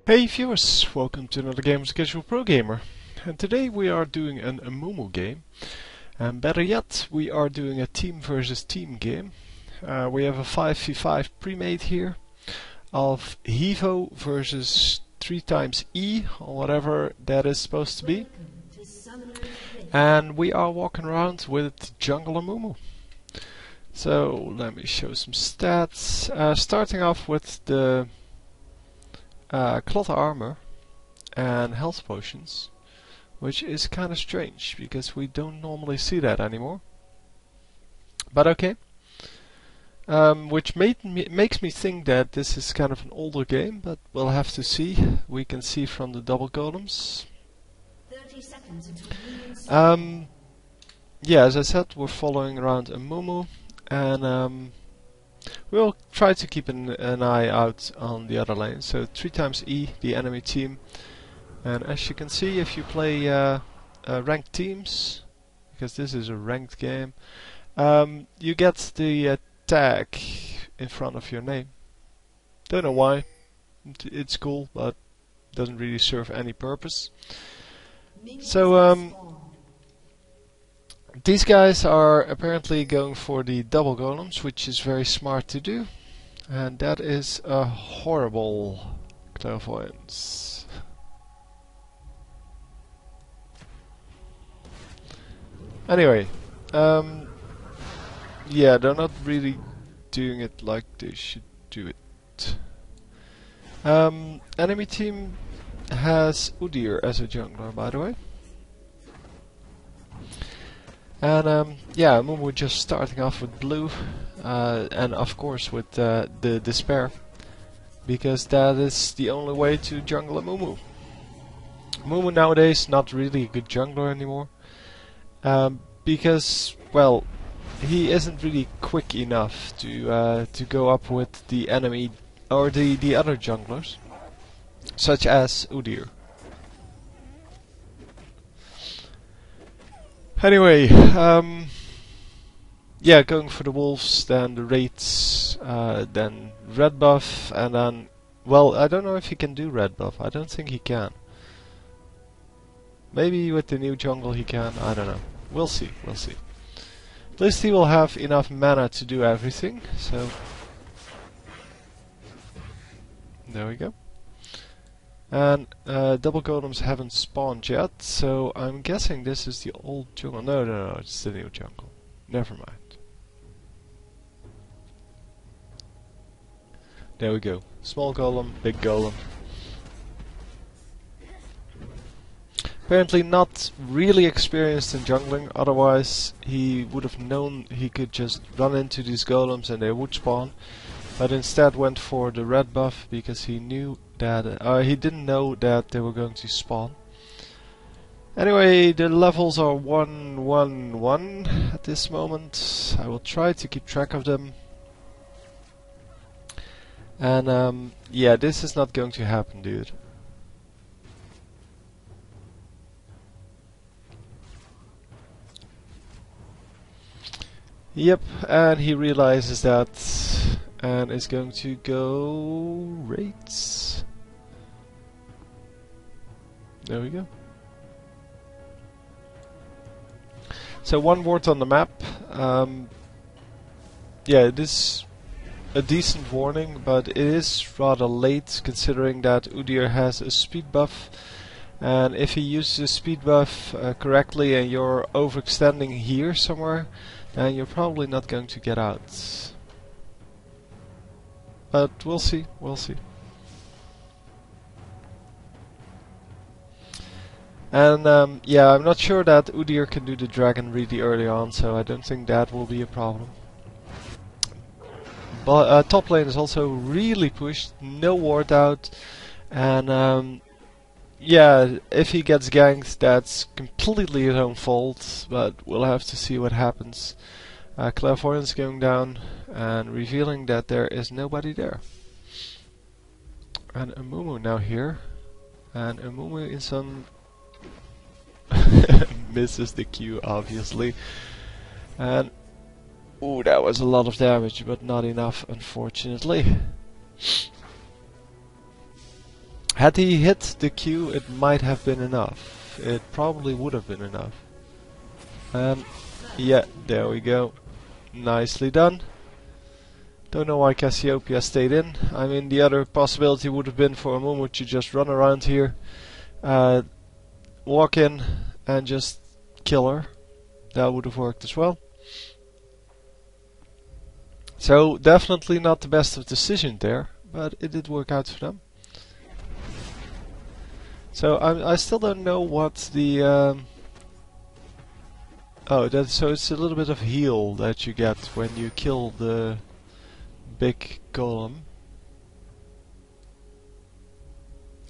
Hey viewers, welcome to another game of CasualProGamer. And today we are doing an Amumu game. And better yet, we are doing a team versus team game. We have a 5v5 pre-made here of HiVo versus 3 times E, or whatever that is supposed to be. And we are walking around with Jungle Amumu. So let me show some stats. Starting off with the cloth armor and health potions, which is kind of strange because we don't normally see that anymore. But okay. Which makes me think that this is kind of an older game, but we'll have to see. We can see from the double golems. 30 seconds until yeah, as I said, we're following around Amumu, and we'll try to keep an eye out on the other lane. So 3 times E, the enemy team. And as you can see, if you play ranked teams, because this is a ranked game, you get the tag in front of your name. Don't know why. It's cool, but doesn't really serve any purpose. So these guys are apparently going for the double golems, which is very smart to do, and that is a horrible clairvoyance. Anyway, yeah, they're not really doing it like they should do it. Enemy team has Udyr as a jungler, by the way. And yeah, Amumu just starting off with blue, and of course with the despair, because that is the only way to jungle Amumu. Amumu nowadays not really a good jungler anymore, because, well, he isn't really quick enough to go up with the enemy or the other junglers, such as Udyr. Anyway, yeah, going for the wolves, then the raids, then red buff, and then, well, I don't know if he can do red buff. I don't think he can. Maybe with the new jungle he can. I don't know. We'll see. We'll see. At least he will have enough mana to do everything. So there we go. And double golems haven't spawned yet, so I'm guessing this is the old jungle. No, it's the new jungle. Never mind. There we go. Small golem, big golem. Apparently not really experienced in jungling, otherwise he would have known he could just run into these golems and they would spawn. But instead went for the red buff because he knew that he didn't know that they were going to spawn. Anyway, the levels are 1, 1, 1 at this moment. I will try to keep track of them. And yeah, this is not going to happen, dude. Yep, and he realizes that and is going to go raids. There we go. So one word on the map. Yeah, it is a decent warning, but it is rather late considering that Udyr has a speed buff. And if he uses a speed buff correctly and you're overextending here somewhere, then you're probably not going to get out. But we'll see, we'll see. And yeah, I'm not sure that Udyr can do the dragon really early on, so I don't think that will be a problem. But top lane is also really pushed, no ward out, and yeah, if he gets ganked, that's completely his own fault, but we'll have to see what happens. Clairvoyance going down and revealing that there is nobody there. And Amumu now here, and Amumu in some misses the Q obviously, and ooh, that was a lot of damage, but not enough unfortunately. Had he hit the Q, it might have been enough. It probably would have been enough. Yeah, there we go. Nicely done. Don't know why Cassiopeia stayed in. I mean, the other possibility would have been for Amumu to just run around here, walk in, and just kill her. That would have worked as well. So definitely not the best of decisions there, but it did work out for them. So I still don't know what the so it's a little bit of heal that you get when you kill the big golem.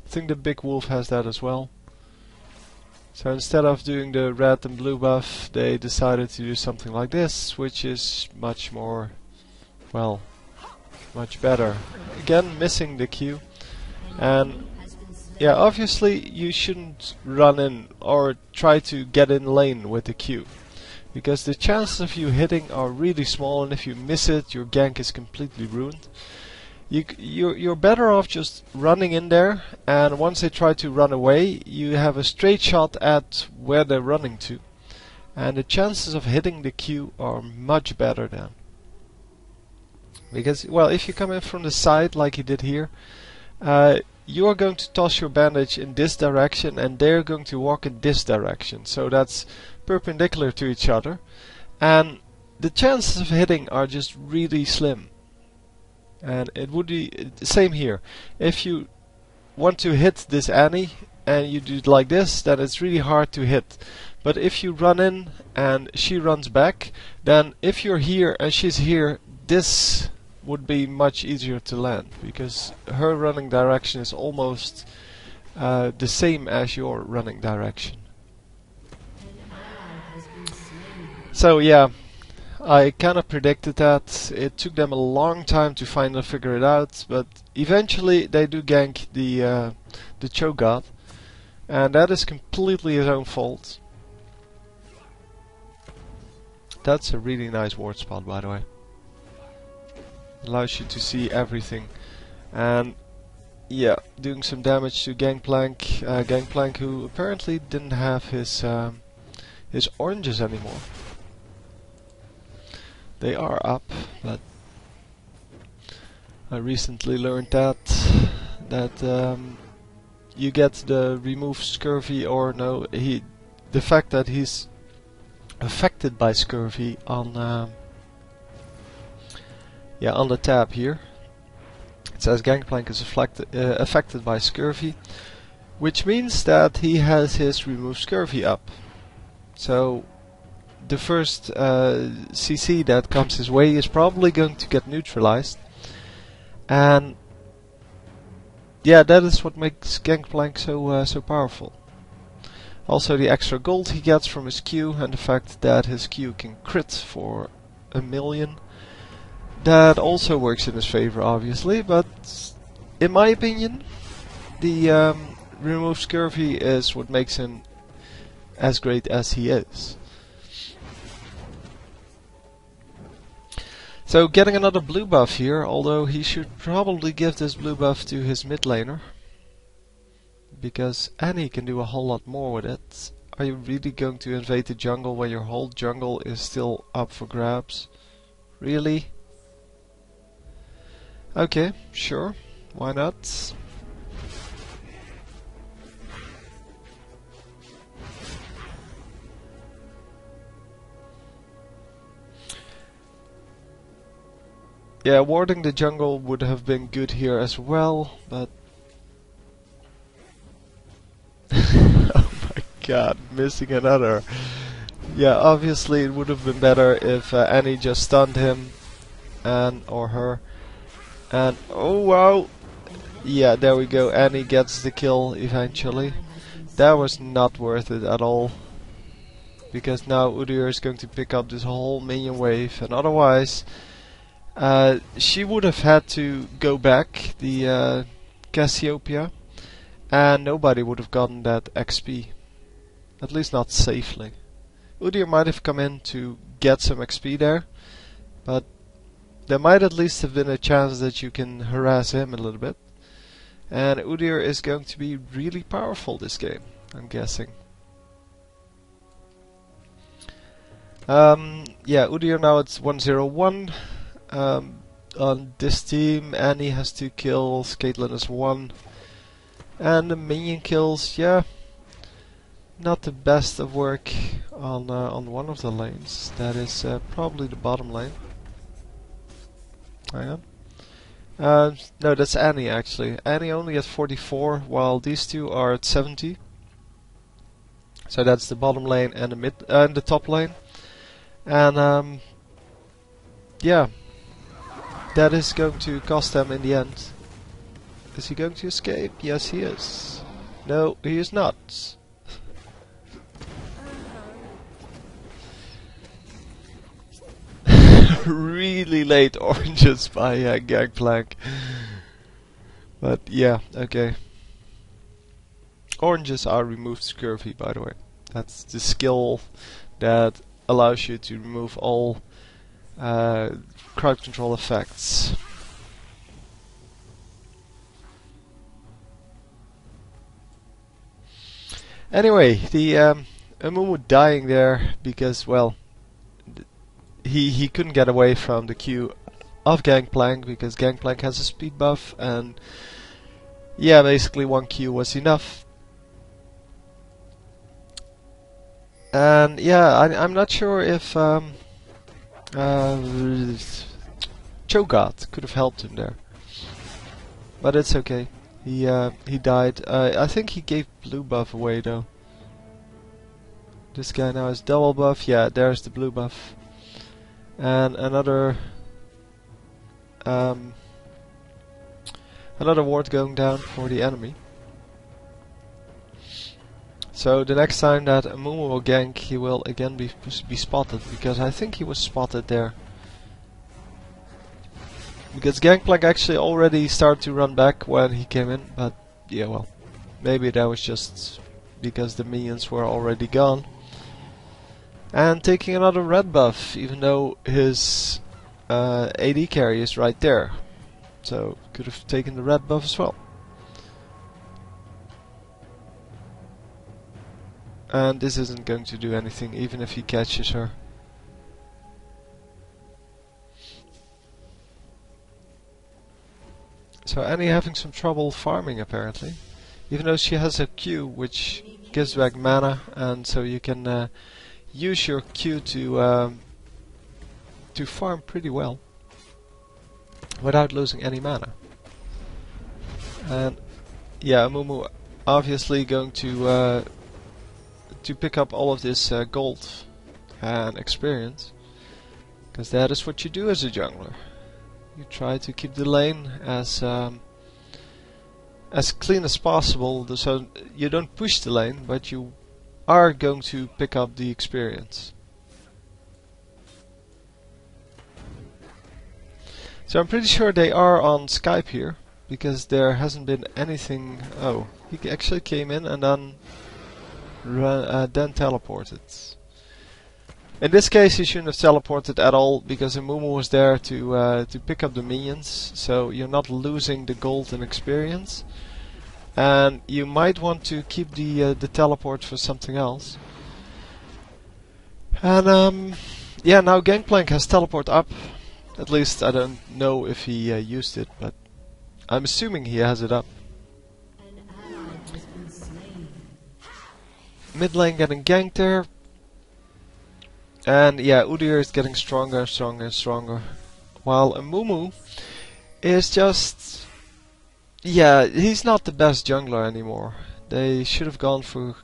I think the big wolf has that as well. So instead of doing the red and blue buff, they decided to do something like this, which is much more, well, much better. Again, missing the Q. And yeah, obviously you shouldn't run in or try to get in lane with the Q, because the chances of you hitting are really small, and if you miss it, your gank is completely ruined. You're better off just running in there, and once they try to run away, you have a straight shot at where they're running to, and the chances of hitting the Q are much better then. Because, well, if you come in from the side like you did here, you are going to toss your bandage in this direction, and they're going to walk in this direction, so that's perpendicular to each other, and the chances of hitting are just really slim. And it would be the same here. If you want to hit this Annie and you do it like this, then it's really hard to hit. But if you run in and she runs back, then if you're here and she's here, this would be much easier to land, because her running direction is almost the same as your running direction. So yeah, I kind of predicted that. It took them a long time to finally figure it out, but eventually they do gank the Choke God, and that is completely his own fault. That's a really nice ward spot, by the way. Allows you to see everything, and yeah, doing some damage to Gangplank, who apparently didn't have his oranges anymore. They are up, but I recently learned that you get the remove scurvy, or no, the fact that he's affected by scurvy on the tab here. It says Gangplank is affected by scurvy, which means that he has his remove scurvy up. So the first CC that comes his way is probably going to get neutralized, and yeah, that is what makes Gangplank so powerful. Also, the extra gold he gets from his Q, and the fact that his Q can crit for 1,000,000, that also works in his favor, obviously. But in my opinion, the remove scurvy is what makes him as great as he is. So getting another blue buff here, although he should probably give this blue buff to his mid laner, because Annie can do a whole lot more with it. Are you really going to invade the jungle when your whole jungle is still up for grabs? Really? Okay, sure, why not? Yeah, warding the jungle would have been good here as well, but oh my god, missing another. Yeah, obviously it would have been better if Annie just stunned him or her. And oh wow, yeah, there we go. Annie gets the kill eventually. That was not worth it at all, because now Udyr is going to pick up this whole minion wave, and otherwise she would have had to go back, the Cassiopeia, and nobody would have gotten that XP. At least not safely. Udyr might have come in to get some XP there, but there might at least have been a chance that you can harass him a little bit. And Udyr is going to be really powerful this game, I'm guessing. Yeah, Udyr now it's 101. On this team, Annie has 2 kills, Caitlyn has 1. And the minion kills, yeah, not the best of work on one of the lanes. That is probably the bottom lane. Hang on. No, that's Annie actually. Annie only at 44, while these two are at 70. So that's the bottom lane and the top lane. And yeah, that is going to cost them in the end. Is he going to escape? Yes, he is. No, he is not. Really late oranges by Gangplank. But yeah, okay. Oranges are removed scurvy, by the way. That's the skill that allows you to remove all crowd control effects. Anyway, the Amumu dying there because, well, he couldn't get away from the Q of Gangplank because Gangplank has a speed buff, and yeah, basically 1 Q was enough. And yeah, I'm not sure if Cho'Gath could have helped him there, but it's okay. He died. I think he gave blue buff away though. This guy now has double buff. Yeah, there's the blue buff. And another ward going down for the enemy. So the next time that Amumu will gank, he will again be spotted, because I think he was spotted there. Because Gangplank actually already started to run back when he came in, but yeah, well, maybe that was just because the minions were already gone. And taking another red buff, even though his AD carry is right there. So could have taken the red buff as well. And this isn't going to do anything, even if he catches her. So Annie having some trouble farming apparently, even though she has a Q which gives back mana, and so you can use your Q to farm pretty well without losing any mana. And yeah, Amumu obviously going to pick up all of this gold and experience, because that is what you do as a jungler. You try to keep the lane as clean as possible, so you don't push the lane, but you are going to pick up the experience. So I'm pretty sure they are on Skype here, because there hasn't been anything. Oh, he actually came in and then teleported. In this case he shouldn't have teleported at all, because Amumu was there to pick up the minions, so you're not losing the gold and experience. And you might want to keep the teleport for something else. And yeah, now Gangplank has teleport up. At least I don't know if he used it, but I'm assuming he has it up. Mid lane getting ganked there. And yeah, Udyr is getting stronger and stronger and stronger. While Amumu is just... yeah, he's not the best jungler anymore. They should have gone for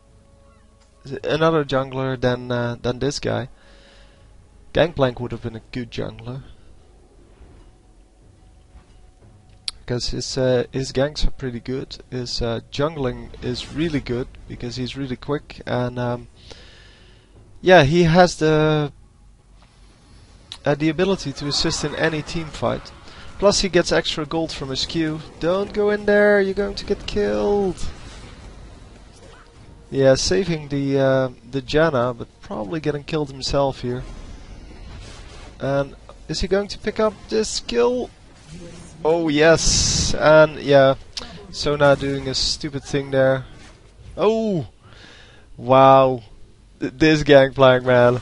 another jungler than this guy. Gangplank would have been a good jungler, because his ganks are pretty good. His jungling is really good because he's really quick, and yeah, he has the ability to assist in any team fight. Plus he gets extra gold from his Q. Don't go in there, you're going to get killed. Yeah, saving the Janna, but probably getting killed himself here. And is he going to pick up this kill? Oh yes, and yeah, Sona doing a stupid thing there. Oh! Wow. This gangplank, man.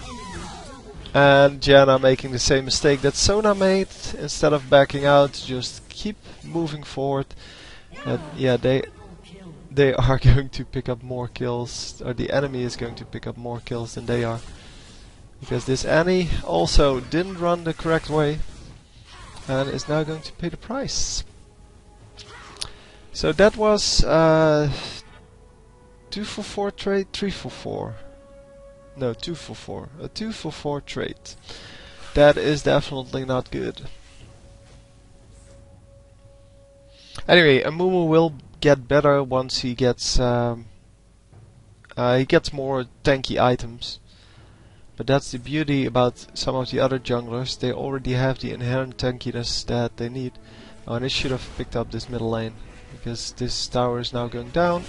And Janna making the same mistake that Sona made. Instead of backing out, just keep moving forward. And yeah, they are going to pick up more kills, or the enemy is going to pick up more kills than they are. Because this Annie also didn't run the correct way and is now going to pay the price. So that was 2 for 4 trade, 3 for 4. No, 2 for 4. A 2 for 4 trade. That is definitely not good. Anyway, Amumu will get better once he gets more tanky items. But that's the beauty about some of the other junglers. They already have the inherent tankiness that they need. Oh, and I should have picked up this middle lane, because this tower is now going down.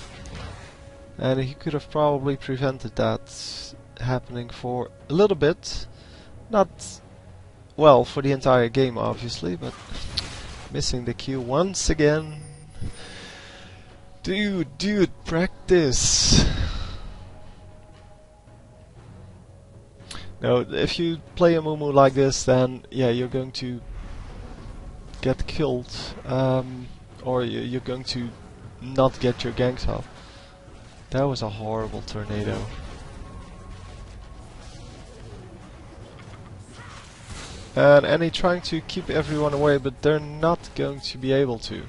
And he could have probably prevented that happening for a little bit. Not, well, for the entire game obviously, but missing the Q once again. Dude, practice! No, if you play a Amumu like this, then yeah, you're going to get killed, or you're going to not get your ganks off. That was a horrible tornado. And Annie trying to keep everyone away, but they're not going to be able to.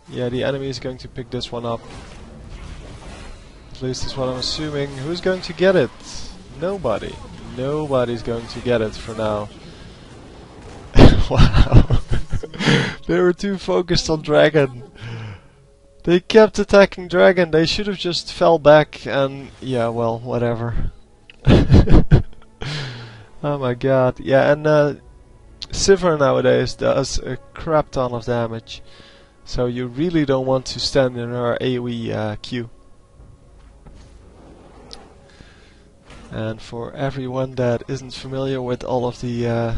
Yeah, the enemy is going to pick this one up. At least is what I'm assuming. Who's going to get it? Nobody. Nobody's going to get it for now. Wow. They were too focused on Dragon. They kept attacking Dragon. They should have just fell back and yeah, well, whatever. Oh my god. Yeah, and Sivir nowadays does a crap ton of damage. So you really don't want to stand in her AoE queue. And for everyone that isn't familiar with all of the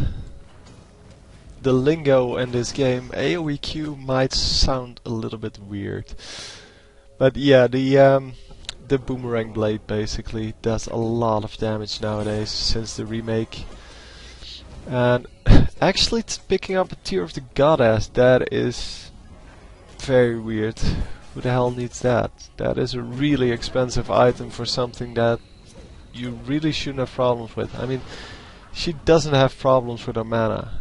lingo in this game, AoE Q might sound a little bit weird. But yeah, the boomerang blade basically does a lot of damage nowadays since the remake. And actually picking up a Tear of the Goddess, that is very weird. Who the hell needs that? That is a really expensive item for something that you really shouldn't have problems with. I mean, she doesn't have problems with her mana.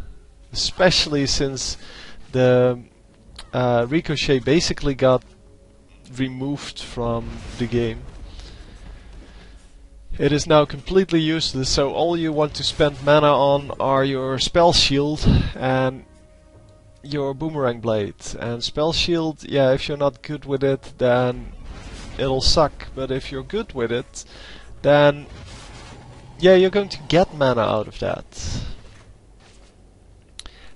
Especially since the Ricochet basically got removed from the game. It is now completely useless, so all you want to spend mana on are your Spell Shield and your Boomerang Blade. And Spell Shield, yeah, if you're not good with it, then it'll suck. But if you're good with it, then yeah, you're going to get mana out of that.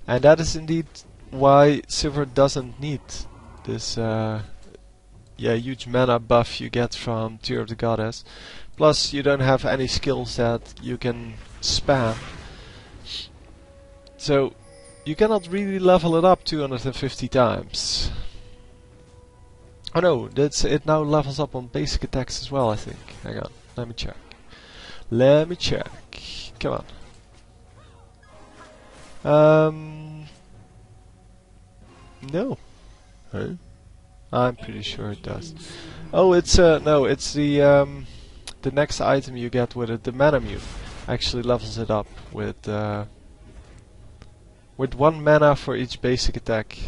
And that is indeed why Sivir doesn't need this huge mana buff you get from Tear of the Goddess. Plus you don't have any skills that you can spam. So you cannot really level it up 250 times. Oh no, it now levels up on basic attacks as well, I think. Hang on, let me check. Let me check. Come on. No. Huh? I'm pretty sure it does. Oh, it's no, it's the next item you get with it, the Mana Mute, actually levels it up with 1 mana for each basic attack.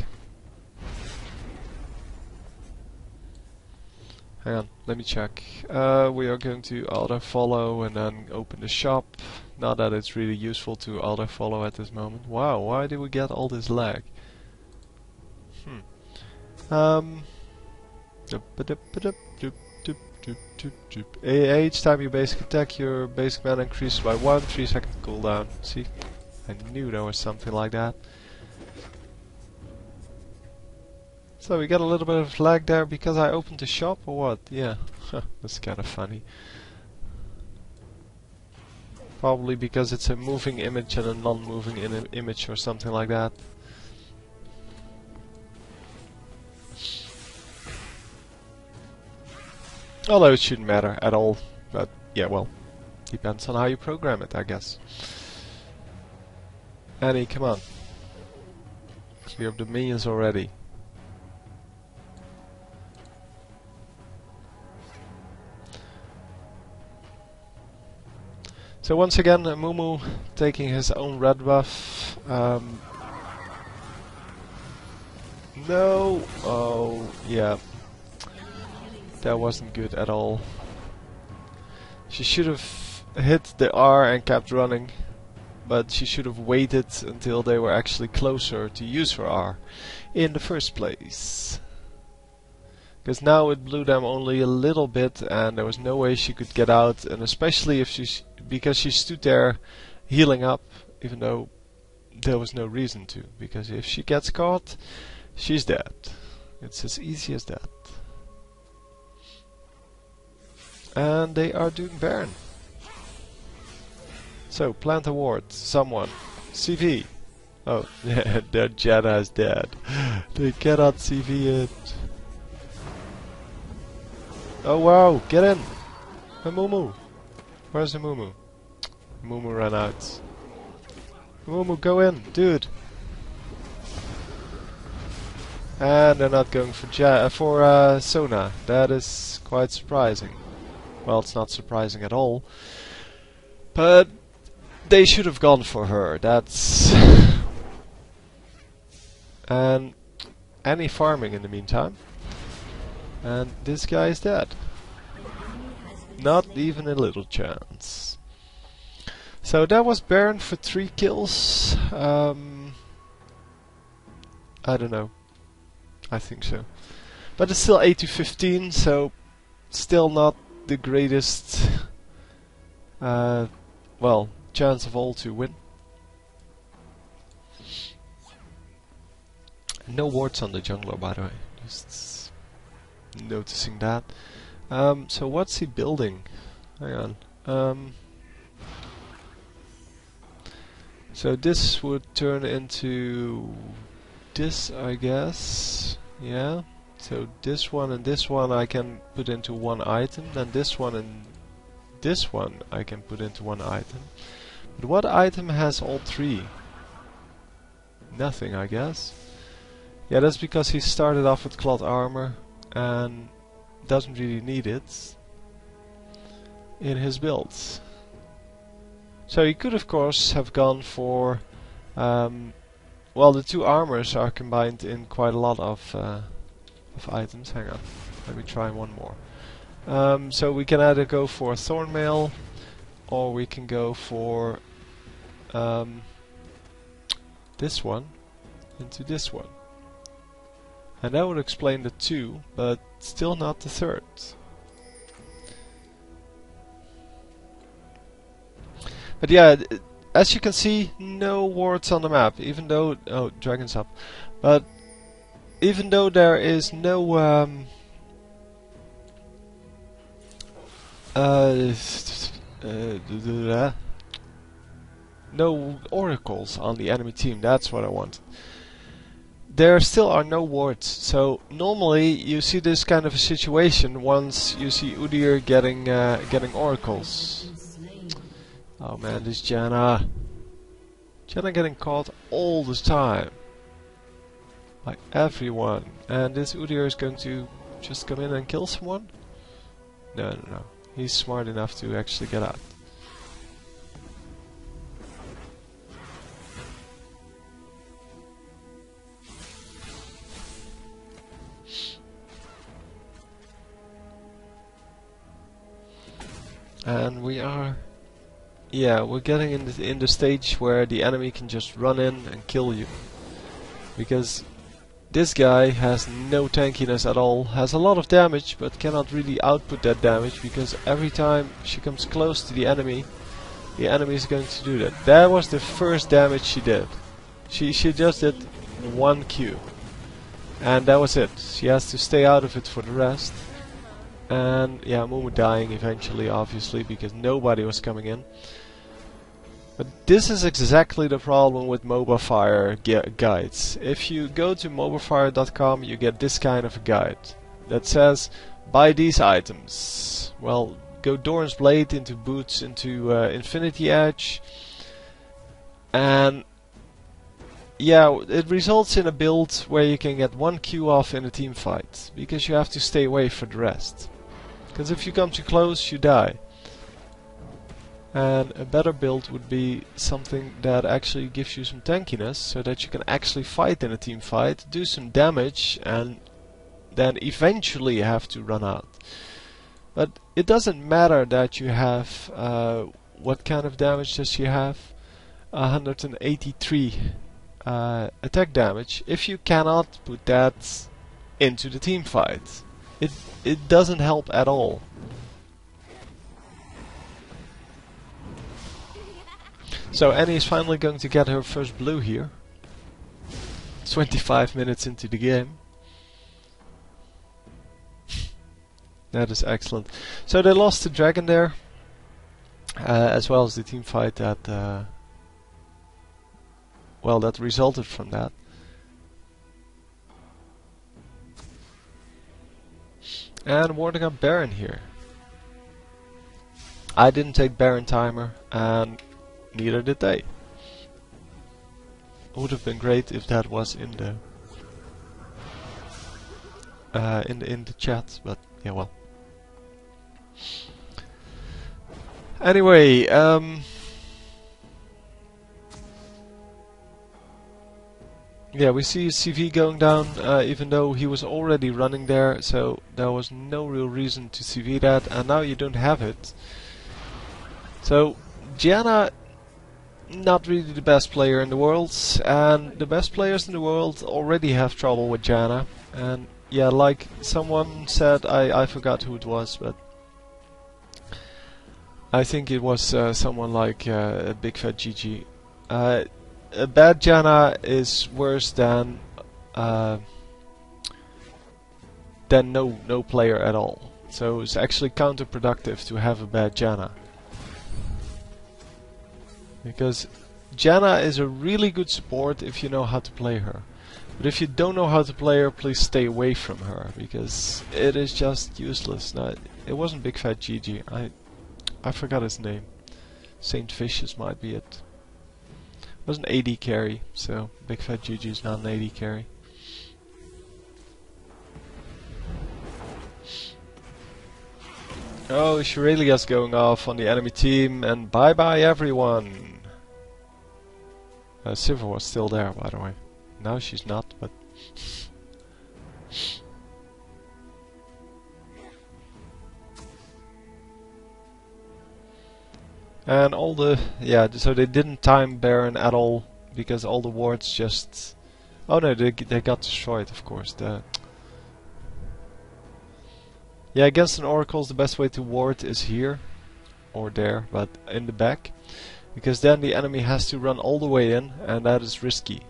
Hang on, let me check. We are going to auto follow and then open the shop. Not that it's really useful to auto follow at this moment. Wow, why did we get all this lag? Each time you basic attack, your basic mana increases by 1, 3-second cooldown. See? I knew there was something like that. So we got a little bit of lag there because I opened the shop or what? Yeah, that's kind of funny. Probably because it's a moving image and a non-moving image or something like that. Although it shouldn't matter at all, but yeah, well, depends on how you program it, I guess. Annie, come on. Clear up the minions already. So once again, Amumu taking his own red buff. No! Oh, yeah. That wasn't good at all. She should have hit the R and kept running, but she should have waited until they were actually closer to use her R in the first place. Because now it blew them only a little bit and there was no way she could get out, and especially if because she stood there healing up, even though there was no reason to, because if she gets caught, she's dead. It's as easy as that. And they are doing Baron. So, plant a ward, someone. CV. Oh, their Janna is dead. They cannot CV it. Oh wow, get in! Amumu! Where's Amumu? Amumu ran out. Amumu, go in, dude! And they're not going for Sona. That is quite surprising. Well, it's not surprising at all. But they should have gone for her. That's... And Annie farming in the meantime. And this guy is dead. Not even a little chance. So that was Baron for 3 kills. I don't know. I think so. But it's still 8-15, so still not the greatest well, chance of all to win. No wards on the jungler, by the way. Just noticing that. So what's he building? Hang on. So this would turn into this, I guess. Yeah. So this one and this one I can put into one item, then this one and this one I can put into one item. But what item has all 3? Nothing, I guess. Yeah, that's because he started off with cloth armor and doesn't really need it in his builds. So he could of course have gone for well, the 2 armors are combined in quite a lot of items. Hang on, let me try one more. So we can either go for Thornmail or we can go for this one into this one. And that would explain the 2, but still not the 3rd. But yeah, as you can see, no wards on the map, even though... Oh, dragon's up. But even though there is no... no oracles on the enemy team, that's what I want. There still are no wards, so normally you see this kind of a situation once you see Udyr getting oracles. Oh man, this Janna getting caught all the time by everyone, and this Udyr is going to just come in and kill someone? No, he's smart enough to actually get out. And we are... Yeah, we're getting in the stage where the enemy can just run in and kill you. Because this guy has no tankiness at all, has a lot of damage, but cannot really output that damage, because every time she comes close to the enemy is going to do that. That was the first damage she did. She just did 1 Q. And that was it. She has to stay out of it for the rest. And yeah, Amumu dying eventually, obviously, because nobody was coming in. But this is exactly the problem with MobaFire guides. If you go to mobafire.com, you get this kind of a guide that says, buy these items. Well, go Doran's Blade into Boots into Infinity Edge. And yeah, it results in a build where you can get 1 Q off in a team fight. Because you have to stay away for the rest. Because if you come too close, you die. And a better build would be something that actually gives you some tankiness, so that you can actually fight in a team fight, do some damage, and then eventually have to run out. But it doesn't matter that you have, what kind of damage does she have? 183 attack damage, if you cannot put that into the team fight. It doesn't help at all. So Annie is finally going to get her first blue here. 25 minutes into the game. That is excellent. So they lost the dragon there, as well as the team fight that, well, that resulted from that. And warning up Baron here. I didn't take Baron timer, and neither did they. It would have been great if that was in the chat, but yeah, well. Anyway, yeah, we see CV going down, even though he was already running there, so there was no real reason to CV that, and now you don't have it. So Gianna, not really the best player in the world, and the best players in the world already have trouble with Gianna. And yeah, like someone said, I forgot who it was, but I think it was someone like Big Fat GG. A bad Gianna is worse than no player at all. So it's actually counterproductive to have a bad Gianna. Because Gianna is a really good support if you know how to play her. But if you don't know how to play her, please stay away from her, because it is just useless. Now, it wasn't Big Fat GG. I forgot his name. Saint Vicious might be it. It was an AD carry, so Big Fat GG is not an AD carry. Oh, Shirelia's going off on the enemy team, and bye bye everyone! Silver was still there, by the way. Now she's not, but... And all the... yeah, so they didn't time Baron at all, because all the wards just... oh no, they got destroyed, of course. Yeah, against an Oracle, the best way to ward is here. Or there, but in the back. Because then the enemy has to run all the way in, and that is risky.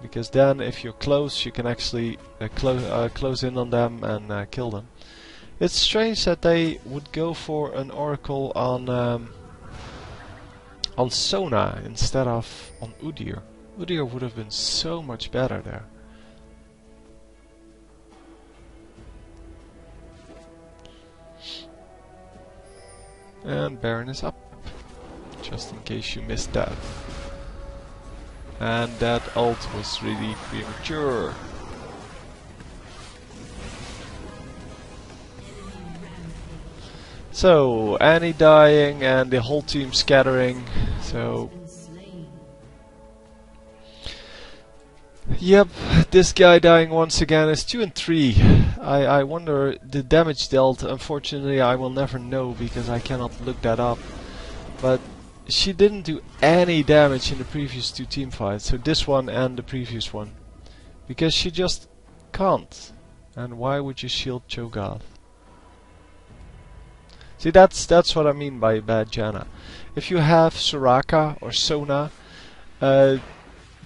Because then, if you're close, you can actually close in on them and kill them. It's strange that they would go for an Oracle on Sona instead of on Udyr. Udyr would have been so much better there. And Baron is up. Just in case you missed that. And that ult was really premature. So, Annie dying and the whole team scattering. So, yep, this guy dying once again is 2 and 3. I wonder the damage dealt. Unfortunately, I will never know because I cannot look that up. But she didn't do any damage in the previous 2 team fights, so this one and the previous one. Because she just can't. And why would you shield Cho'Gath? See, that's what I mean by bad Gianna. If you have Soraka or Sona,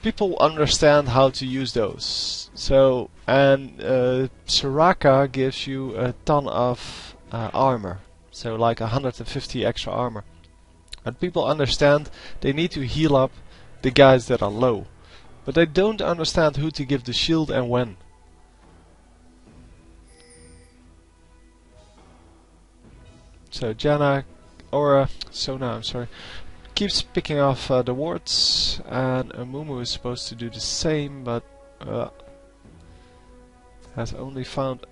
people understand how to use those. So, and Soraka gives you a ton of armor. So like 150 extra armor. And people understand they need to heal up the guys that are low. But they don't understand who to give the shield and when. So Sona, I'm sorry, keeps picking off the wards, and Amumu is supposed to do the same, but has only found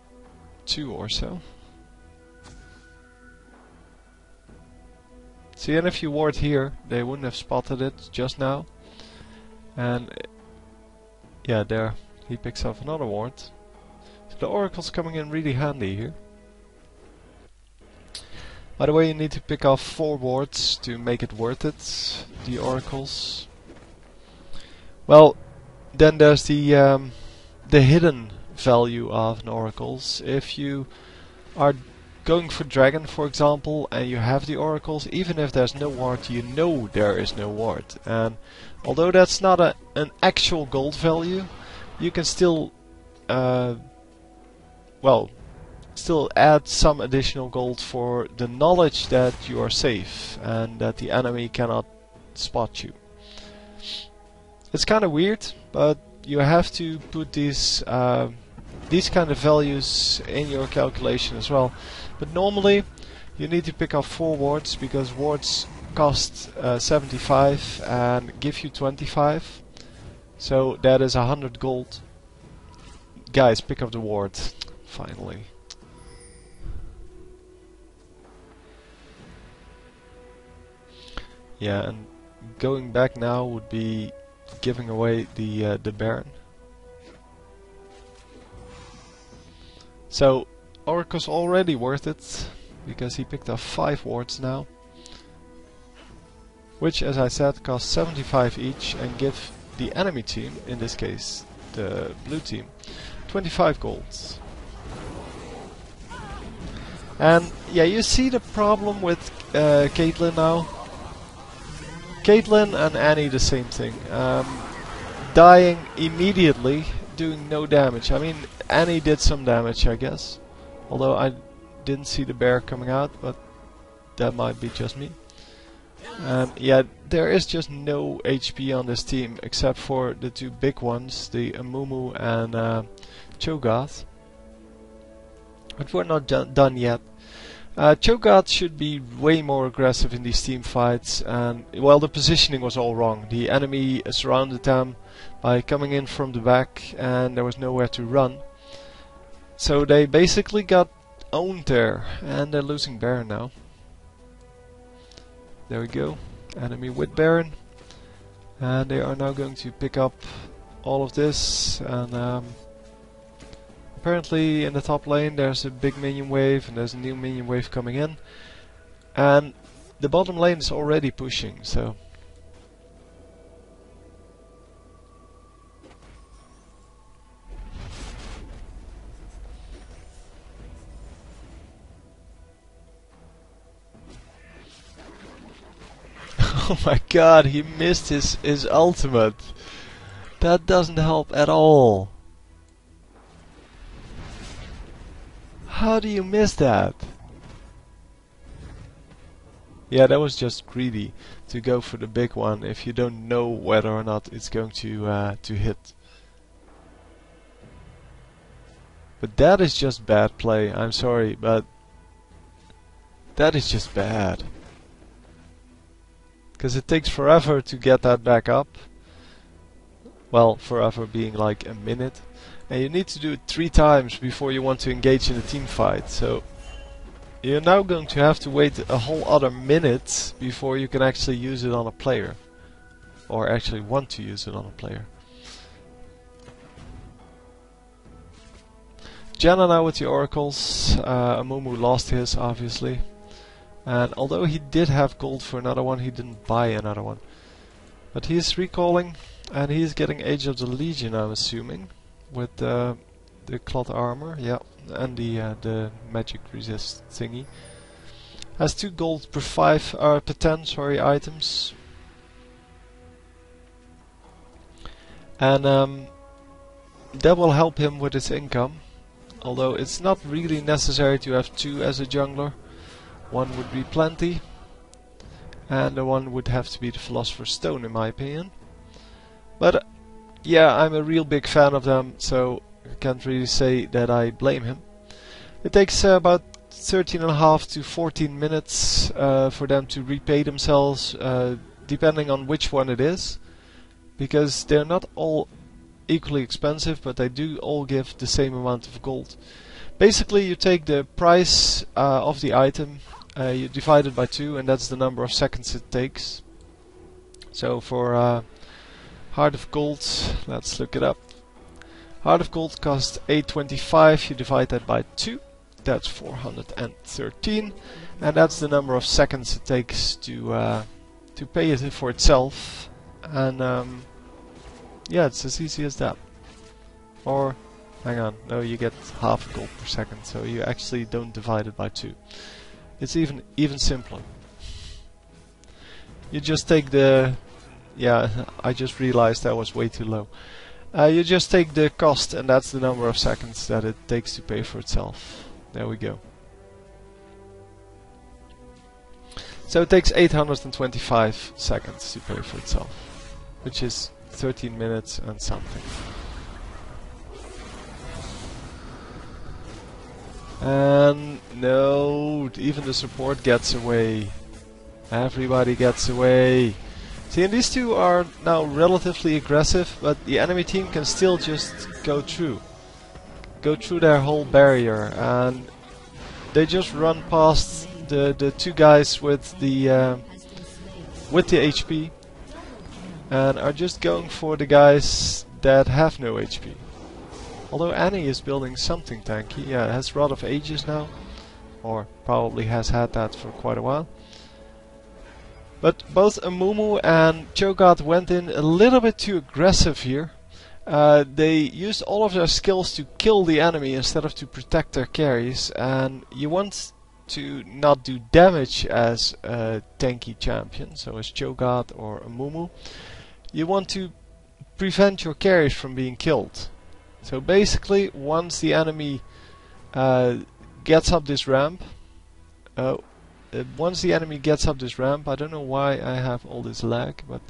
2 or so. See, and if you ward here, they wouldn't have spotted it just now. And yeah, there, he picks off another ward. So the oracle's coming in really handy here. By the way, you need to pick off 4 wards to make it worth it, the oracles. Well, then there's the hidden value of an oracles. If you are going for dragon, for example, and you have the oracles, even if there's no ward, you know there is no ward. And although that's not an actual gold value, you can still, still add some additional gold for the knowledge that you are safe and that the enemy cannot spot you. It's kind of weird, but you have to put these kind of values in your calculation as well. But normally you need to pick up 4 wards, because wards cost 75 and give you 25. So that is 100 gold. Guys, pick up the ward. Finally. Yeah, and going back now would be giving away the Baron. So Oracle's already worth it, because he picked up 5 wards now, which, as I said, cost 75 each and give the enemy team, in this case the blue team, 25 golds. And yeah, you see the problem with Caitlyn now. Caitlyn and Annie the same thing. Dying immediately, doing no damage. I mean, Annie did some damage, I guess. Although I didn't see the bear coming out, but that might be just me. Yeah, there is just no HP on this team, except for the 2 big ones, the Amumu and Cho'Gath. But we're not done yet. Cho'Gath should be way more aggressive in these team fights, and well, the positioning was all wrong. The enemy surrounded them by coming in from the back, and there was nowhere to run. So they basically got owned there, and they're losing Baron now. There we go, enemy with Baron, and they are now going to pick up all of this. And apparently in the top lane there's a big minion wave, and there's a new minion wave coming in, and the bottom lane is already pushing, so oh my god, he missed his ultimate. That doesn't help at all. How do you miss that? Yeah, that was just greedy to go for the big one if you don't know whether or not it's going to hit. But that is just bad play. I'm sorry, but that is just bad. Because it takes forever to get that back up. Well, forever being like a minute. And you need to do it 3 times before you want to engage in a team fight. So you're now going to have to wait a whole other minute before you can actually use it on a player. Or actually want to use it on a player. Janna now with the oracles. Amumu lost his, obviously. And although he did have gold for another one, he didn't buy another one. But he is recalling, and he is getting Age of the Legion, I'm assuming, with the cloth armor, yeah, and the magic resist thingy. Has 2 gold per 10 items. And that will help him with his income. Although it's not really necessary to have 2 as a jungler. 1 would be plenty. and the one would have to be the Philosopher's Stone in my opinion. But yeah, I'm a real big fan of them, so I can't really say that I blame him. It takes about 13.5 to 14 minutes for them to repay themselves, depending on which one it is, because they're not all equally expensive, but they do all give the same amount of gold. Basically, you take the price of the item, you divide it by 2, and that's the number of seconds it takes. So for Heart of Gold, let's look it up. Heart of Gold costs 825, you divide that by 2, that's 413, and that's the number of seconds it takes to pay it for itself. And yeah, it's as easy as that. Or, hang on, no, you get half gold per second, so you actually don't divide it by 2. It's even simpler. You just take the... yeah, I just realized that was way too low. You just take the cost, and that's the number of seconds that it takes to pay for itself. There we go. So it takes 825 seconds to pay for itself, which is 13 minutes and something. And no, even the support gets away. Everybody gets away. See, and these two are now relatively aggressive, but the enemy team can still just go through their whole barrier, and they just run past the two guys with the HP, and are just going for the guys that have no HP. Although Annie is building something tanky, yeah, it has Rod of Ages now, or probably has had that for quite a while. But both Amumu and Cho'Gath went in a little bit too aggressive here. They used all of their skills to kill the enemy instead of to protect their carries, and you want to not do damage as a tanky champion, so as Cho'Gath or Amumu. You want to prevent your carries from being killed. So basically, once the enemy gets up this ramp, I don't know why I have all this lag, but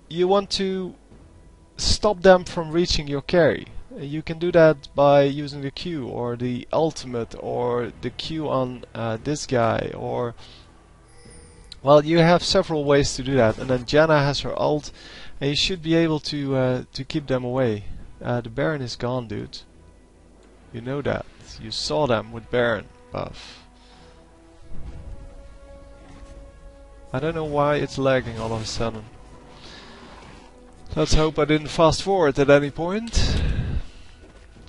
you want to stop them from reaching your carry. You can do that by using the Q or the ultimate or the Q on this guy, or well, you have several ways to do that. And then Janna has her ult, and you should be able to keep them away. The Baron is gone, dude. You know that. You saw them with Baron buff. I don't know why it's lagging all of a sudden. Let's hope I didn't fast forward at any point,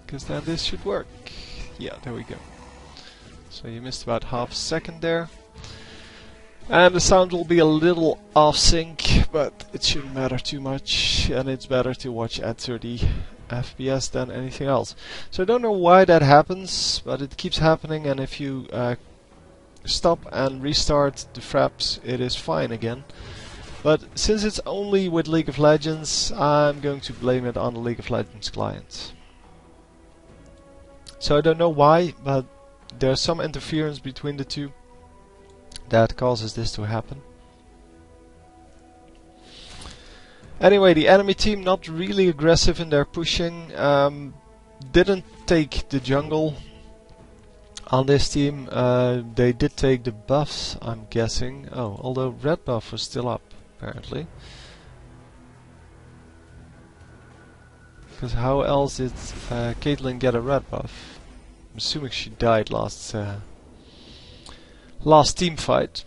because then this should work. Yeah, there we go. So you missed about half a second there. And the sound will be a little off sync, but it shouldn't matter too much, and it's better to watch at 30 FPS than anything else. So I don't know why that happens, but it keeps happening, and if you stop and restart the fraps, it is fine again. But since it's only with League of Legends, I'm going to blame it on the League of Legends client. So I don't know why, but there's some interference between the two that causes this to happen. Anyway, the enemy team, not really aggressive in their pushing, didn't take the jungle on this team. They did take the buffs, I'm guessing. Oh, although red buff was still up, apparently. Because how else did Caitlyn get a red buff? I'm assuming she died last team fight.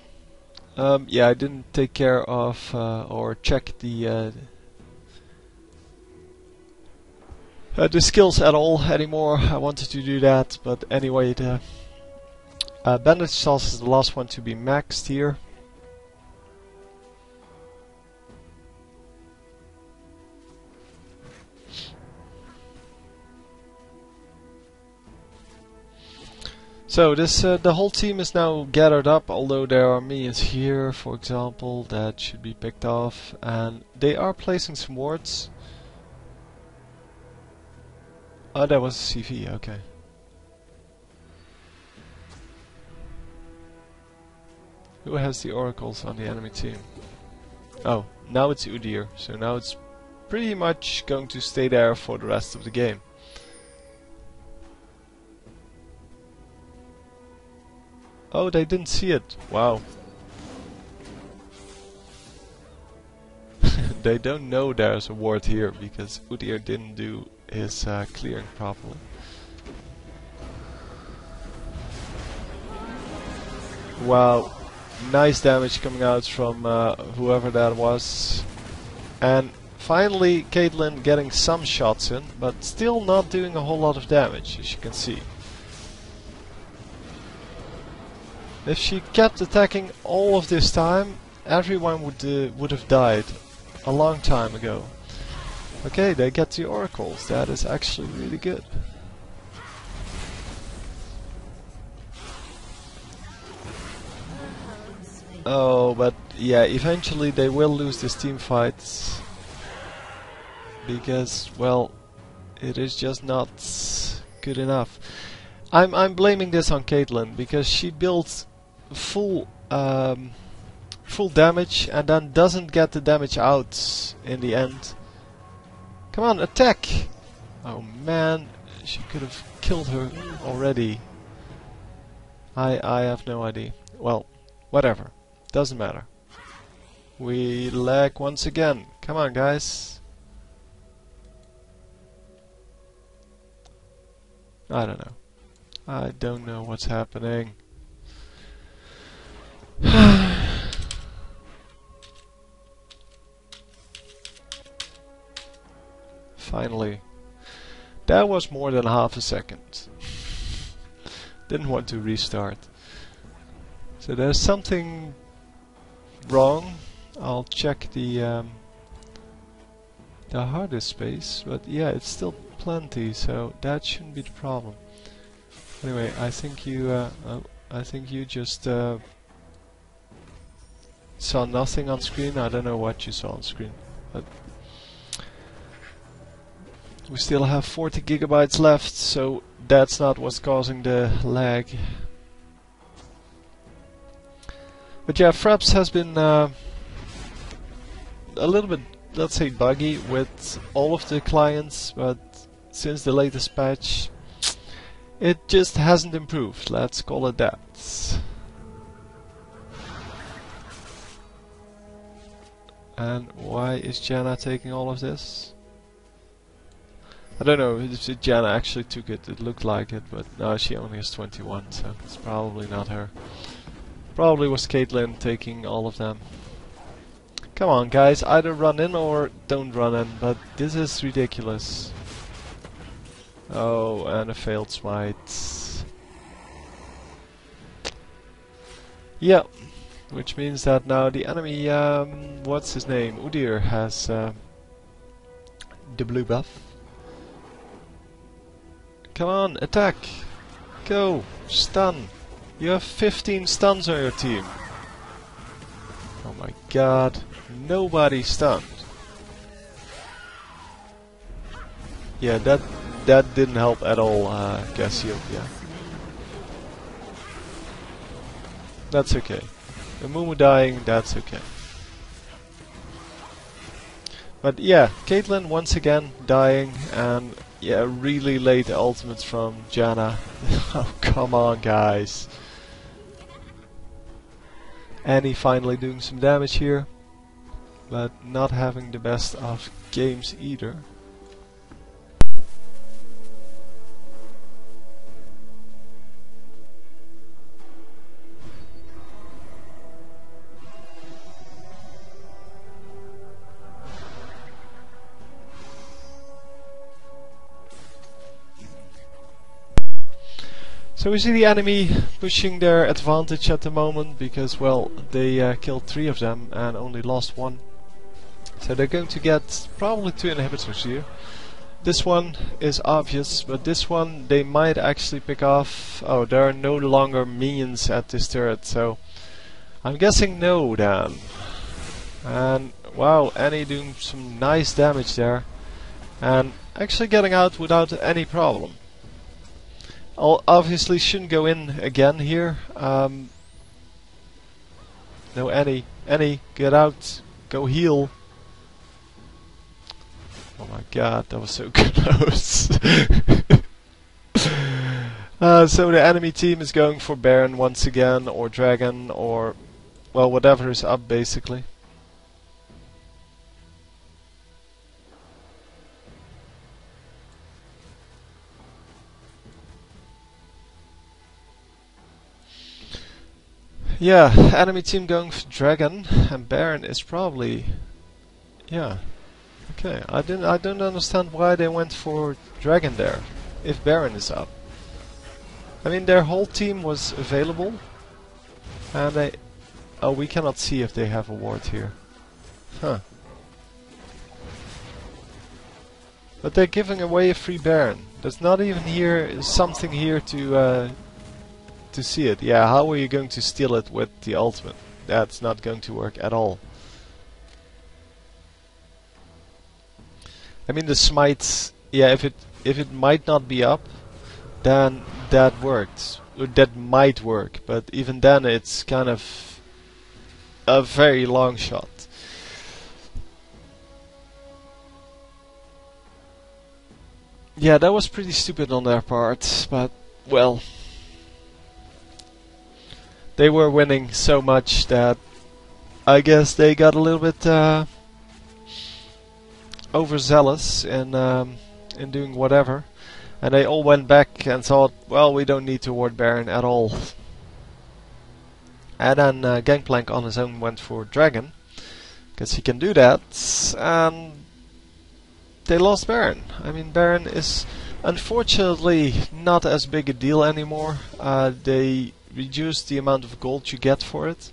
Yeah, I didn't take care of or check the skills at all anymore. I wanted to do that, but anyway, the bandage sauce is the last one to be maxed here. So this the whole team is now gathered up, although there are minions here, for example, that should be picked off, and they are placing some wards. Oh, that was a CV, okay. Who has the oracles on the enemy team? Oh, now it's Udyr, so now it's pretty much going to stay there for the rest of the game. Oh, they didn't see it. Wow. They don't know there's a ward here because Udyr didn't do his clearing properly. Wow. Nice damage coming out from whoever that was. And finally Caitlyn getting some shots in, but still not doing a whole lot of damage, as you can see. If she kept attacking all of this time, everyone would have died a long time ago. Okay, they get the oracles. That is actually really good. Oh, but yeah, eventually they will lose this team fight because, well, it is just not good enough. I'm blaming this on Caitlyn because she built full damage and then doesn't get the damage out in the end. Come on, attack! Oh man, she could have killed her already. I have no idea. Well, whatever. Doesn't matter. We lag once again. Come on, guys. I don't know. I don't know what's happening. Finally. That was more than half a second. Didn't want to restart. So there's something wrong. I'll check the hardest space, but yeah, it's still plenty, so that shouldn't be the problem. Anyway, I think you just saw nothing on screen. I don't know what you saw on screen, but we still have 40 gigabytes left, so that's not what's causing the lag. But yeah, Fraps has been a little bit, let's say, buggy with all of the clients, but since the latest patch, it just hasn't improved. Let's call it that. And why is Janna taking all of this? I don't know if Janna actually took it. It looked like it, but no, she only has 21, so it's probably not her. Probably was Caitlyn taking all of them. Come on, guys, either run in or don't run in, but this is ridiculous. Oh, and a failed smite. Yeah, which means that now the enemy, what's his name? Udyr has the blue buff. Come on, attack! Go! Stun! You have 15 stuns on your team. Oh my god, nobody stunned. Yeah, that didn't help at all, Cassiopeia. That's okay. Amumu dying, that's okay. But yeah, Caitlyn once again dying, and yeah, really late ultimates from Janna. Oh, come on, guys. Annie finally doing some damage here, but not having the best of games either. So we see the enemy pushing their advantage at the moment because, well, they killed 3 of them and only lost 1. So they're going to get probably 2 inhibitors here. This one is obvious, but this one they might actually pick off. Oh, there are no longer minions at this turret, so I'm guessing no then. And wow, Annie doing some nice damage there and actually getting out without any problem. Obviously shouldn't go in again here. No, Annie. Annie, get out. Go heal. Oh my god, that was so close. So the enemy team is going for Baron once again, or Dragon, or, well, whatever is up basically. Yeah, enemy team going for Dragon, and Baron is probably, yeah. Okay, I don't understand why they went for Dragon there, if Baron is up. I mean, their whole team was available, and they... Oh, we cannot see if they have a ward here. Huh. But they're giving away a free Baron. There's not even here something here to see it. Yeah, how are you going to steal it with the ultimate? That's not going to work at all. I mean, the smite, yeah, if it might not be up, then that worked. Or that might work, but even then it's kind of a very long shot. Yeah, that was pretty stupid on their part, but, well, they were winning so much that I guess they got a little bit overzealous in doing whatever, and they all went back and thought, well, we don't need to ward Baron at all. And then Gangplank on his own went for Dragon, because he can do that, and they lost Baron. I mean, Baron is unfortunately not as big a deal anymore. They reduced the amount of gold you get for it.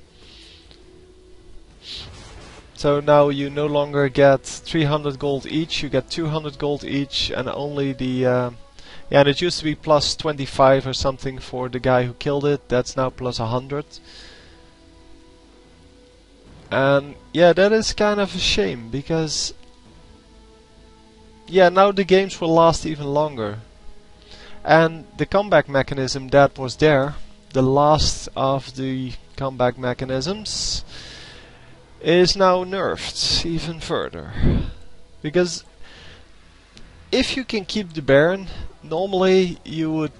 So now you no longer get 300 gold each, you get 200 gold each, and only the... yeah, and it used to be plus 25 or something for the guy who killed it. That's now plus 100. And yeah, that is kind of a shame, because... yeah, now the games will last even longer. And the comeback mechanism that was there, the last of the comeback mechanisms, is now nerfed even further. Because if you can keep the Baron, normally you would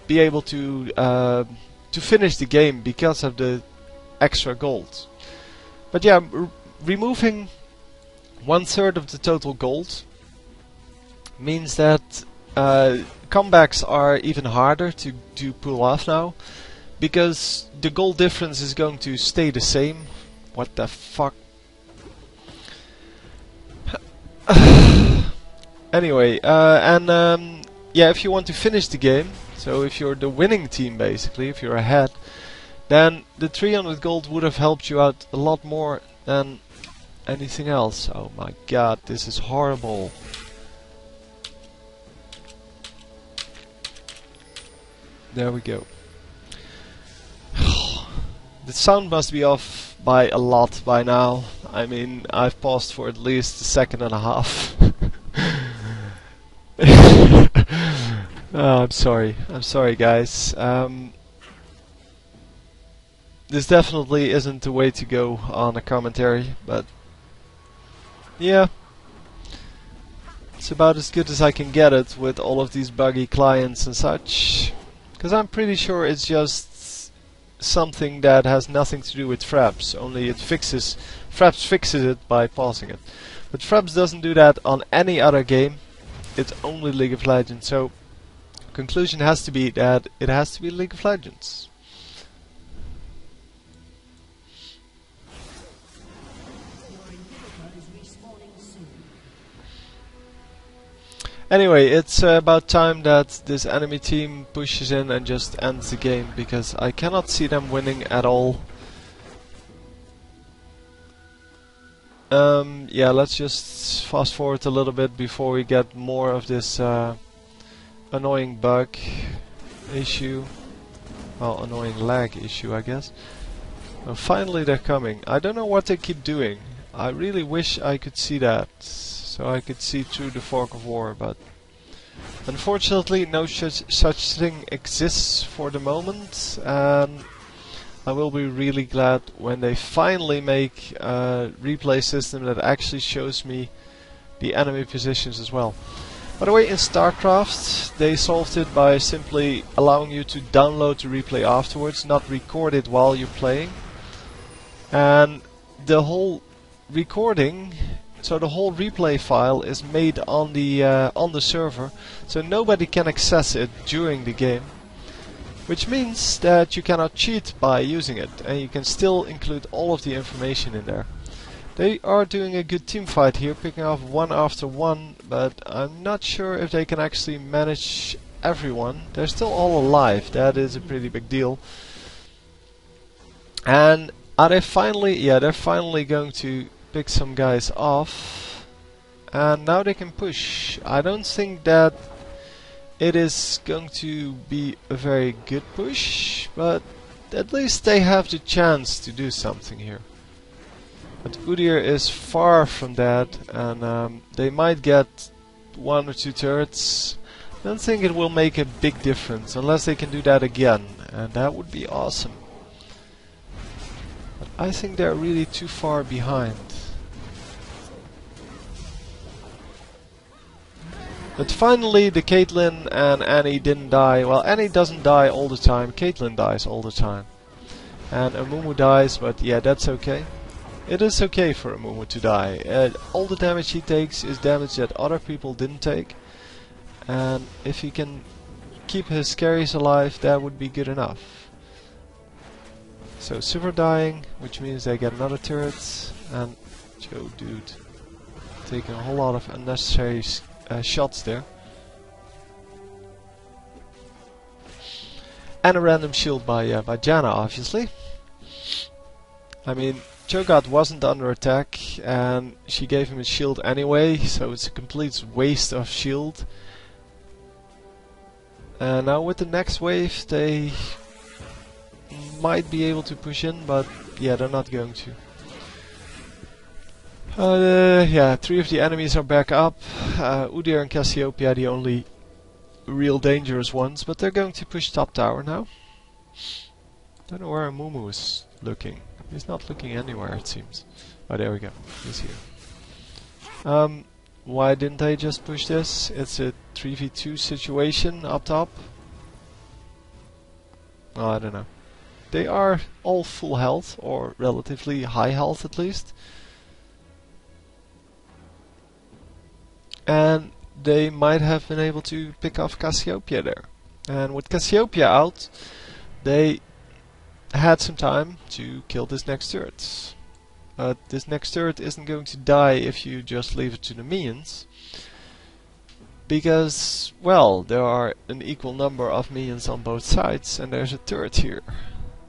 be able to finish the game because of the extra gold. But yeah, removing 1/3 of the total gold means that comebacks are even harder to pull off now, because the gold difference is going to stay the same. What the fuck? Anyway, yeah, if you want to finish the game, so if you're the winning team basically, if you're ahead, then the 300 gold would have helped you out a lot more than anything else. Oh my god, this is horrible. There we go. The sound must be off by a lot by now. I mean, I've paused for at least a second and a half. Oh, I'm sorry. I'm sorry, guys. This definitely isn't the way to go on a commentary, but yeah, it's about as good as I can get it with all of these buggy clients and such. Because I'm pretty sure it's just something that has nothing to do with Fraps, only Fraps fixes it by pausing it. But Fraps doesn't do that on any other game, it's only League of Legends, so conclusion has to be that it has to be League of Legends. Anyway, it's about time that this enemy team pushes in and just ends the game, because I cannot see them winning at all. Yeah, let's just fast forward a little bit before we get more of this annoying bug issue. Well, annoying lag issue, I guess. Well, finally they're coming. I don't know what they keep doing. I really wish I could see that, so I could see through the fog of war, but unfortunately no such thing exists for the moment, and I will be really glad when they finally make a replay system that actually shows me the enemy positions as well. By the way, in StarCraft they solved it by simply allowing you to download the replay afterwards, not record it while you're playing. And the whole recording, so the whole replay file is made on the server, so nobody can access it during the game. Which means that you cannot cheat by using it, and you can still include all of the information in there. They are doing a good team fight here, picking off one after one, but I'm not sure if they can actually manage everyone. They're still all alive, that is a pretty big deal. And are they finally, yeah, they're finally going to pick some guys off. And now they can push. I don't think that it is going to be a very good push, but at least they have the chance to do something here. But Udyr is far from that, and they might get 1 or 2 turrets. I don't think it will make a big difference, unless they can do that again, and that would be awesome. But I think they're really too far behind. But finally the Caitlyn and Annie didn't die. Well, Annie doesn't die all the time, Caitlyn dies all the time. And Amumu dies, but yeah, that's okay. It is okay for Amumu to die. All the damage he takes is damage that other people didn't take. And if he can keep his carries alive, that would be good enough. So Super dying, which means they get another turret. And Joe dude taking a whole lot of unnecessary shots there. And a random shield by Janna, obviously. I mean, Cho'Gath wasn't under attack, and she gave him a shield anyway, so it's a complete waste of shield. And now with the next wave, they might be able to push in, but yeah, they're not going to. Yeah, 3 of the enemies are back up. Udyr and Cassiopeia are the only real dangerous ones, but they're going to push top tower now. Don't know where Amumu is looking. He's not looking anywhere, it seems. Oh, there we go. He's here. Why didn't they just push this? It's a 3v2 situation up top. Oh, I don't know. They are all full health, or relatively high health at least. And they might have been able to pick off Cassiopeia there. And with Cassiopeia out, they had some time to kill this next turret. But this next turret isn't going to die if you just leave it to the minions. Because, well, there are an equal number of minions on both sides, and there's a turret here.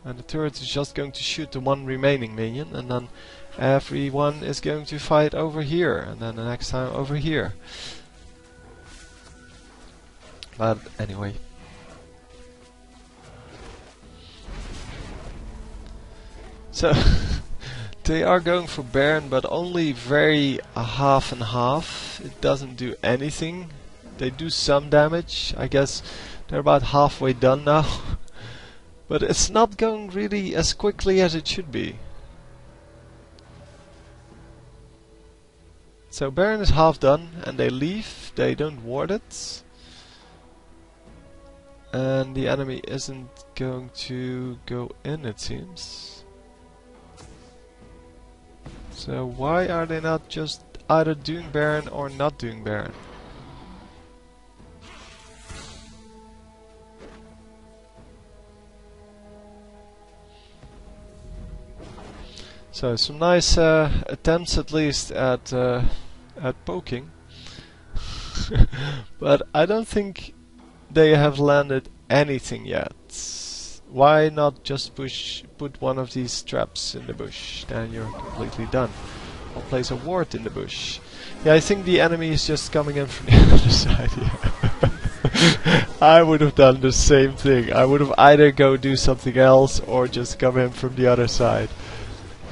And the turret is just going to shoot the one remaining minion, and then everyone is going to fight over here, and then the next time over here. But anyway. So, they are going for Baron, but only very half and half. It doesn't do anything. They do some damage. I guess they're about halfway done now. But it's not going really as quickly as it should be. So Baron is half done, and they leave. They don't ward it. And the enemy isn't going to go in, it seems. So why are they not just either doing Baron or not doing Baron? So some nice attempts at least at poking. But I don't think they have landed anything yet. Why not just put one of these traps in the bush? Then you're completely done. Or place a ward in the bush. Yeah, I think the enemy is just coming in from the other side here. I would have done the same thing. I would have either go do something else or just come in from the other side.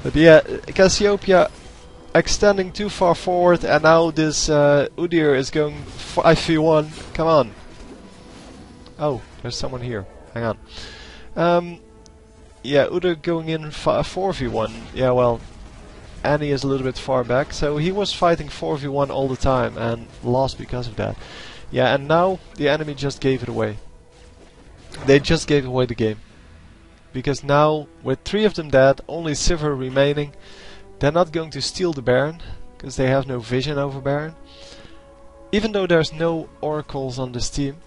But yeah, Cassiopeia extending too far forward, and now this Udyr is going 5v1. Come on. Oh, there's someone here. Hang on. yeah, Udo going in 4v1. Yeah, well, Annie is a little bit far back, so he was fighting 4v1 all the time and lost because of that. Yeah, and now the enemy just gave it away. They just gave away the game. Because now, with 3 of them dead, only Sivir remaining, they're not going to steal the Baron, because they have no vision over Baron. Even though there's no oracles on this team.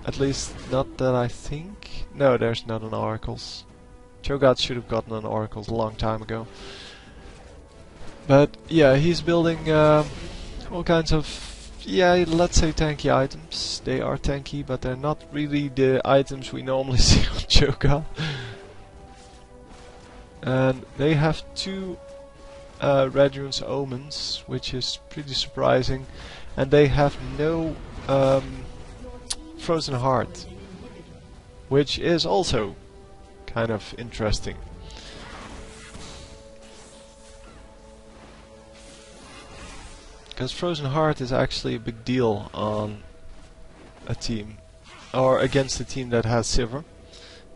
At least not that I think. No, there's not an oracles. Cho'Gath should have gotten an oracles a long time ago. But yeah, he's building all kinds of, yeah, let's say tanky items. They are tanky, but they're not really the items we normally see on Cho'Gath. And they have 2 Red Rune's Omens, which is pretty surprising. And they have no Frozen Heart, which is also kind of interesting. Because Frozen Heart is actually a big deal on a team, or against a team that has Sivir.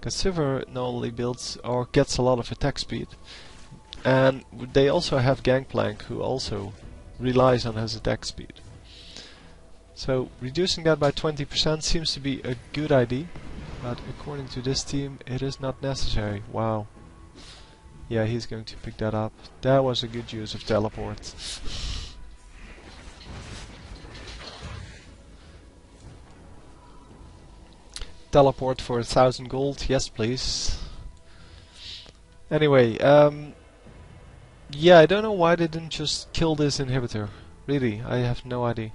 Because Sivir normally builds or gets a lot of attack speed. And they also have Gangplank, who also relies on his attack speed. So reducing that by 20% seems to be a good idea. But according to this team, it is not necessary. Wow. Yeah, he's going to pick that up. That was a good use of teleport. Teleport for 1000 gold, yes please. Anyway, yeah, I don't know why they didn't just kill this inhibitor. Really, I have no idea.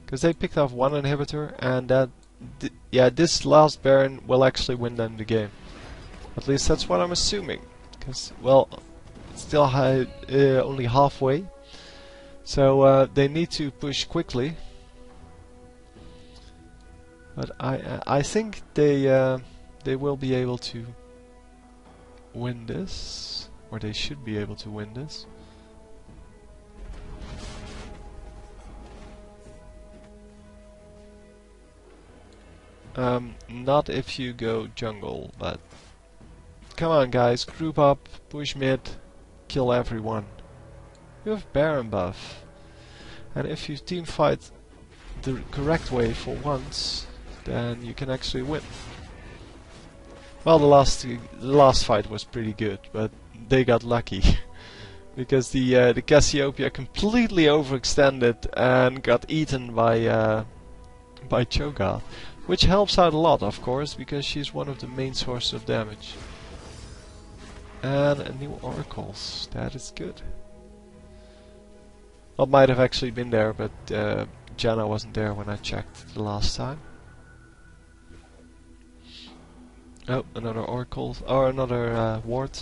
Because they picked off 1 inhibitor, and that, yeah, this last Baron will actually win them the game. At least that's what I'm assuming. Because, well, it's still only halfway. So they need to push quickly. But I think they will be able to win this, or they should be able to win this. Not if you go jungle, but come on guys, group up, push mid, kill everyone. You have Baron buff, and if you team fight the correct way for once, then you can actually win. Well, the last fight was pretty good, but they got lucky because the Cassiopeia completely overextended and got eaten by Cho'Gath, which helps out a lot, of course, because she's one of the main sources of damage. And a new oracles, that is good. Well, might have actually been there, but Janna wasn't there when I checked the last time. Oh, another oracle, or another ward.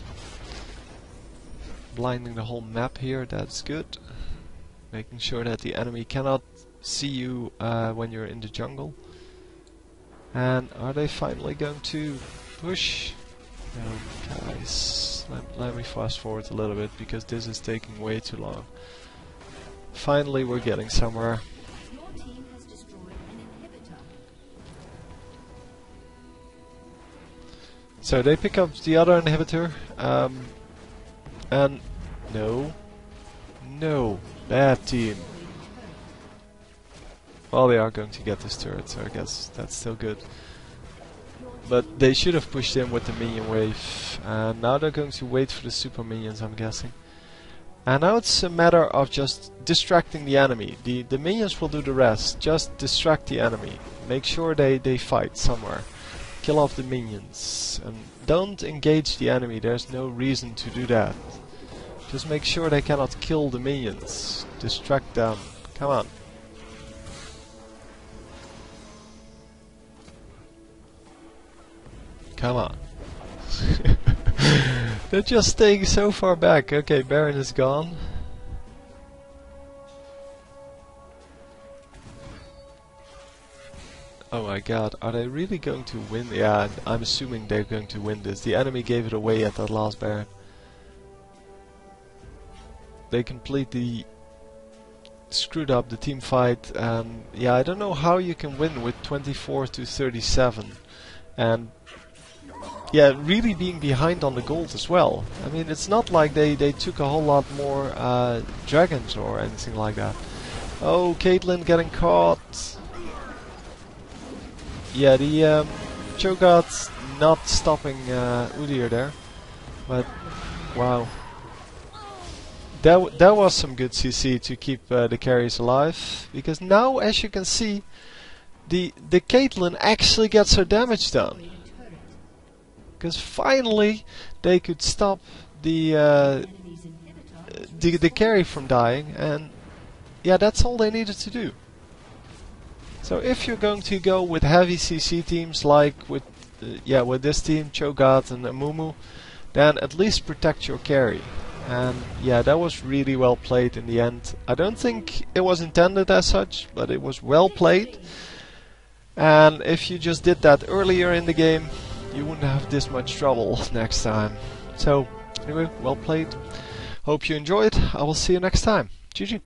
Blinding the whole map here, that's good. Making sure that the enemy cannot see you when you're in the jungle. And are they finally going to push? No, guys. Let me fast forward a little bit, because this is taking way too long. Finally we're getting somewhere. So they pick up the other inhibitor, and no, bad team. Well, they are going to get this turret, so I guess that's still good. But they should have pushed in with the minion wave, and now they're going to wait for the super minions, I'm guessing. And now it's a matter of just distracting the enemy. The minions will do the rest. Just distract the enemy. Make sure they fight somewhere. Kill off the minions. And don't engage the enemy. There's no reason to do that. Just make sure they cannot kill the minions. Distract them. Come on. Come on. They're just staying so far back. Okay, Baron is gone. Oh my god, are they really going to win? Yeah, I'm assuming they're going to win this. The enemy gave it away at that last Baron. They completely screwed up the team fight. Yeah, I don't know how you can win with 24 to 37. and yeah, really being behind on the gold as well. I mean, it's not like they took a whole lot more dragons or anything like that. Oh, Caitlyn getting caught. Yeah, the Cho'Gath's not stopping Udyr there, but wow, that was some good CC to keep the carries alive. Because now, as you can see, the Caitlyn actually gets her damage done. Because finally they could stop the carry from dying, and yeah, that's all they needed to do. So if you're going to go with heavy CC teams like with this team, Cho'Gath and Amumu, then at least protect your carry. And yeah, that was really well played in the end. I don't think it was intended as such, but it was well played. And if you just did that earlier in the game, you wouldn't have this much trouble next time. So anyway, well played. Hope you enjoyed. I will see you next time. GG.